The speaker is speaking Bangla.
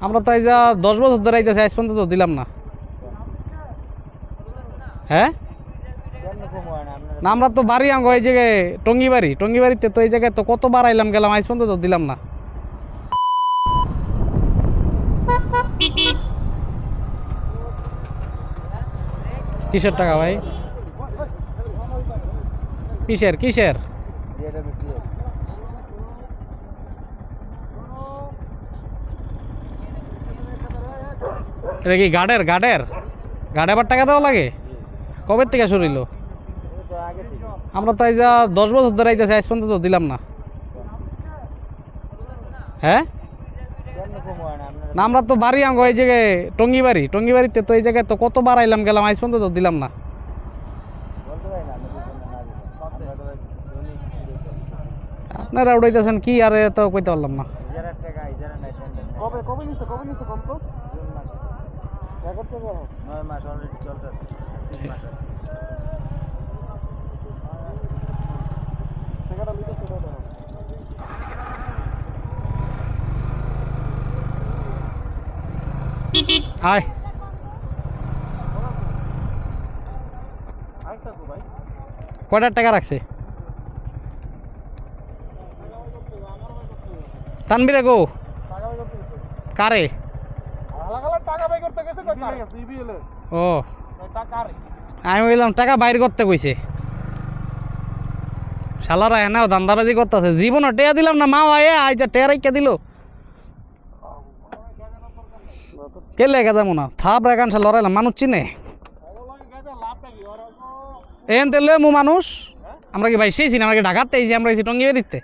আমরা তো এই যা 10 বছর ধরে আইতেছি, আজ পর্যন্ত তো দিলাম না। হ্যাঁ না, আমরা তো বাড়ি আঙ্গ এই জায়গায় টঙ্গিবাড়িতে তো এই জায়গায় তো কতবার আইলাম গেলাম, আজ পর্যন্ত তো দিলাম না। কিসের টাকা ভাই? কিসের এটা কি গার্ডের গার্ডে আবার টাকা দেওয়া লাগে? কবে থেকে শুরু হইলো? আমরা তো এই যা 10 বছর ধরে আইতেছি, আজ পর্যন্ত তো দিলাম না। হ্যাঁ না, আমরা তো বাড়ি আঙ্গ এই জায়গায় টঙ্গিবাড়িতে তো এই জায়গায় তো কতবার আইলাম গেলাম, আজ পর্যন্ত তো দিলাম না। আপনারা উড়াইতেছেন কি আর তো কইতে পারলাম না। আয় কয়টার টাকা রাখছে তানবিরে গো? কারে? ও আমি বললাম টাকা বাইর করতে কইছে। শালারা এনাও ধান্দাবাজি করতেছে। জীবনও টেয়া দিলাম না, মা আয়া আইজা টেয়া রাইকা দিল। কে লেগে যাবো না, থাপ রেখান সে লড়াইলাম। মানুষ চিনে এন তেলে মু মানুষ আমরা কি ভাই সেই চিনি? আমরা কি ঢাকাতে আইছি? আমরা টঙ্গিয়ে দিতে